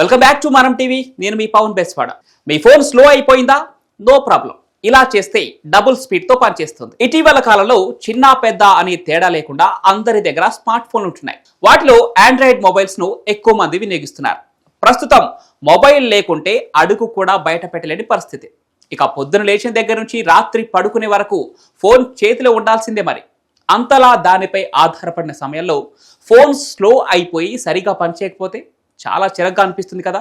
Welcome back to మనం TV. నేను మీ పవన్ బెస్వాడ. మీ ఫోన్ స్లో అయిపోయిందా? No problem. ఇలా చేస్తే డబుల్ స్పీడ్ తో పనిచేస్తుంది. ఇటీవల కాలంలో చిన్న పెద్ద అనే తేడా లేకుండా అందరి దగ్గర స్మార్ట్ ఫోన్లు ఉంటున్నాయి. వాటిలో ఆండ్రాయిడ్ మొబైల్స్ ను ఎక్కువ మంది వినియోగిస్తున్నారు. ప్రస్తుతం మొబైల్ లేకుంటే అడుగు కూడా బయట పెట్టలేని పరిస్థితి. ఇక పొద్దున లేచిన దగ్గర నుంచి రాత్రి పడుకునే వరకు ఫోన్ చేతిలో ఉండాల్సిందే. మరి అంతలా దానిపై ఆధారపడిన సమయంలో ఫోన్ స్లో అయిపోయి సరిగా పనిచేయకపోతే చాలా చిరగ్గా అనిపిస్తుంది కదా.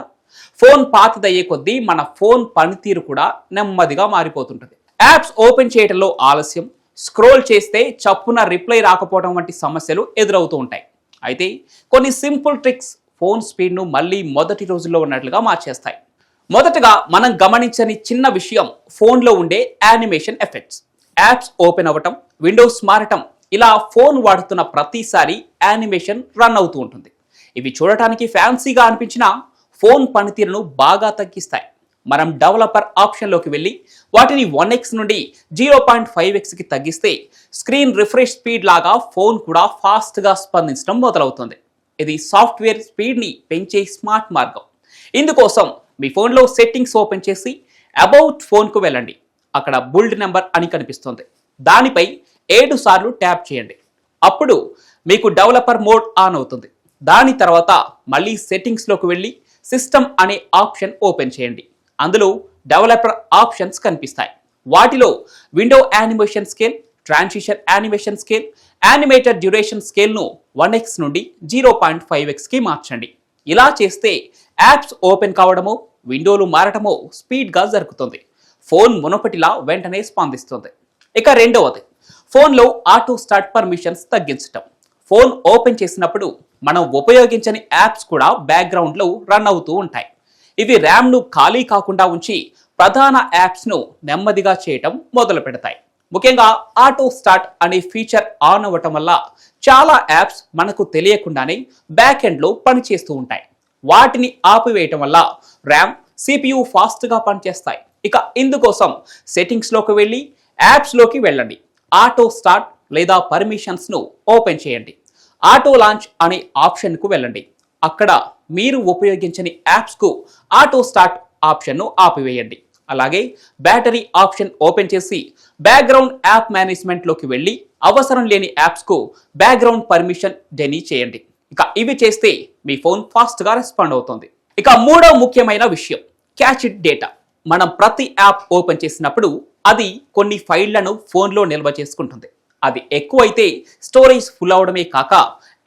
ఫోన్ పాతదయ్యే కొద్దీ మన ఫోన్ పనితీరు కూడా నెమ్మదిగా మారిపోతుంటుంది. యాప్స్ ఓపెన్ చేయడంలో ఆలస్యం, స్క్రోల్ చేస్తే చప్పున రిప్లై రాకపోవడం వంటి సమస్యలు ఎదురవుతూ ఉంటాయి. అయితే కొన్ని సింపుల్ ట్రిక్స్ ఫోన్ స్పీడ్ను మళ్ళీ మొదటి రోజుల్లో ఉన్నట్లుగా మార్చేస్తాయి. మొదటగా మనం గమనించని చిన్న విషయం ఫోన్లో ఉండే యానిమేషన్ ఎఫెక్ట్స్. యాప్స్ ఓపెన్ అవ్వటం, విండోస్ మారటం, ఇలా ఫోన్ వాడుతున్న ప్రతిసారి యానిమేషన్ రన్ అవుతూ ఉంటుంది. ఇవి చూడటానికి ఫ్యాన్సీగా అనిపించిన ఫోన్ పనితీరును బాగా తగ్గిస్తాయి. మనం డెవలపర్ ఆప్షన్లోకి వెళ్ళి వాటిని 1x నుండి 0.5xకి తగ్గిస్తే స్క్రీన్ రిఫ్రెష్ స్పీడ్ లాగా ఫోన్ కూడా ఫాస్ట్గా స్పందించడం మొదలవుతుంది. ఇది సాఫ్ట్వేర్ స్పీడ్ని పెంచే స్మార్ట్ మార్గం. ఇందుకోసం మీ ఫోన్లో సెట్టింగ్స్ ఓపెన్ చేసి అబౌట్ ఫోన్కు వెళ్ళండి. అక్కడ బుల్డ్ నెంబర్ అని కనిపిస్తుంది. దానిపై 7 సార్లు ట్యాప్ చేయండి. అప్పుడు మీకు డెవలపర్ మోడ్ ఆన్ అవుతుంది. దాని తర్వాత మళ్ళీ సెట్టింగ్స్లోకి వెళ్ళి సిస్టమ్ అనే ఆప్షన్ ఓపెన్ చేయండి. అందులో డెవలపర్ ఆప్షన్స్ కనిపిస్తాయి. వాటిలో window animation scale, transition animation scale, animated duration స్కేల్ను 1x నుండి 0.5xకి మార్చండి. ఇలా చేస్తే యాప్స్ ఓపెన్ కావడమో విండోలు మారటమో స్పీడ్గా జరుగుతుంది. ఫోన్ మునుపటిలా వెంటనే స్పందిస్తుంది. ఇక రెండవది, ఫోన్లో ఆటో స్టార్ట్ పర్మిషన్స్ తగ్గించటం. ఫోన్ ఓపెన్ చేసినప్పుడు మనం ఉపయోగించని యాప్స్ కూడా బ్యాక్గ్రౌండ్లో రన్ అవుతూ ఉంటాయి. ఇవి ర్యామ్ను ఖాళీ కాకుండా ఉంచి ప్రధాన యాప్స్ను నెమ్మదిగా చేయటం మొదలు పెడతాయి. ముఖ్యంగా ఆటో స్టార్ట్ అనే ఫీచర్ ఆన్ అవ్వటం వల్ల చాలా యాప్స్ మనకు తెలియకుండానే బ్యాక్ ఎండ్లో పనిచేస్తూ ఉంటాయి. వాటిని ఆపివేయటం వల్ల ర్యామ్, CPU ఫాస్ట్గా పనిచేస్తాయి. ఇక ఇందుకోసం సెట్టింగ్స్లోకి వెళ్ళి యాప్స్లోకి వెళ్ళండి. ఆటో స్టార్ట్ లేదా పర్మిషన్స్ను ఓపెన్ చేయండి. ఆటో లాంచ్ అనే ఆప్షన్కు వెళ్ళండి. అక్కడ మీరు ఉపయోగించని యాప్స్కు ఆటో స్టార్ట్ ఆప్షన్ను ఆపివేయండి. అలాగే బ్యాటరీ ఆప్షన్ ఓపెన్ చేసి బ్యాక్గ్రౌండ్ యాప్ మేనేజ్మెంట్లోకి వెళ్ళి అవసరం లేని యాప్స్కు బ్యాక్గ్రౌండ్ పర్మిషన్ డెనీ చేయండి. ఇక ఇవి చేస్తే మీ ఫోన్ ఫాస్ట్గా రెస్పాండ్ అవుతుంది. ఇక మూడవ ముఖ్యమైన విషయం, క్యాచ్ ఇట్ డేటా. మనం ప్రతి యాప్ ఓపెన్ చేసినప్పుడు అది కొన్ని ఫైళ్లను ఫోన్లో నిల్వ చేసుకుంటుంది. అది ఎక్కువైతే స్టోరేజ్ ఫుల్ అవడమే కాక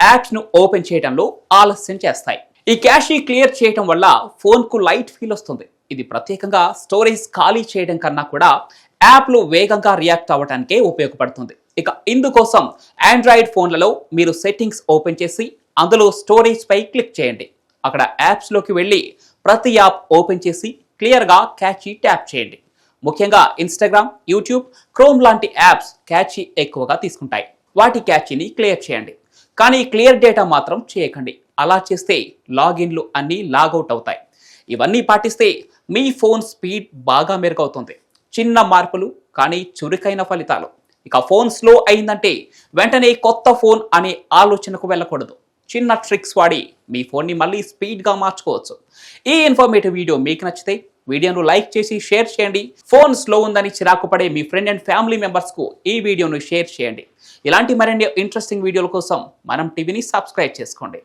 యాప్స్ను ఓపెన్ చేయడంలో ఆలస్యం చేస్తాయి. ఈ క్యాషీ క్లియర్ చేయడం వల్ల ఫోన్కు లైట్ ఫీల్ వస్తుంది. ఇది ప్రత్యేకంగా స్టోరేజ్ ఖాళీ చేయడం కన్నా కూడా యాప్లు వేగంగా రియాక్ట్ అవ్వడానికే ఉపయోగపడుతుంది. ఇక ఇందుకోసం ఆండ్రాయిడ్ ఫోన్లలో మీరు సెట్టింగ్స్ ఓపెన్ చేసి అందులో స్టోరేజ్ పై క్లిక్ చేయండి. అక్కడ యాప్స్లోకి వెళ్ళి ప్రతి యాప్ ఓపెన్ చేసి క్లియర్గా క్యాచీ ట్యాప్ చేయండి. ముఖ్యంగా ఇన్స్టాగ్రామ్, యూట్యూబ్, క్రోమ్ లాంటి యాప్స్ క్యాచీ ఎక్కువగా తీసుకుంటాయి. వాటి క్యాచీని క్లియర్ చేయండి. కానీ క్లియర్ డేటా మాత్రం చేయకండి. అలా చేస్తే లాగిన్లు అన్నీ లాగౌట్ అవుతాయి. ఇవన్నీ పాటిస్తే మీ ఫోన్ స్పీడ్ బాగా మెరుగవుతుంది. చిన్న మార్పులు కానీ చురుకైన ఫలితాలు. ఇక ఫోన్ స్లో అయిందంటే వెంటనే కొత్త ఫోన్ అనే ఆలోచనకు వెళ్ళకూడదు. చిన్న ట్రిక్స్ వాడి మీ ఫోన్ని మళ్ళీ స్పీడ్గా మార్చుకోవచ్చు. ఈ ఇన్ఫర్మేటివ్ వీడియో మీకు నచ్చితే వీడియోను లైక్ చేసి షేర్ చేయండి. ఫోన్ స్లో ఉందని చిరాకు పడే మీ ఫ్రెండ్ అండ్ ఫ్యామిలీ మెంబర్స్కు ఈ వీడియోను షేర్ చేయండి. ఇలాంటి మరిన్ని ఇంట్రెస్టింగ్ వీడియోల కోసం మనం టీవీని సబ్స్క్రైబ్ చేసుకోండి.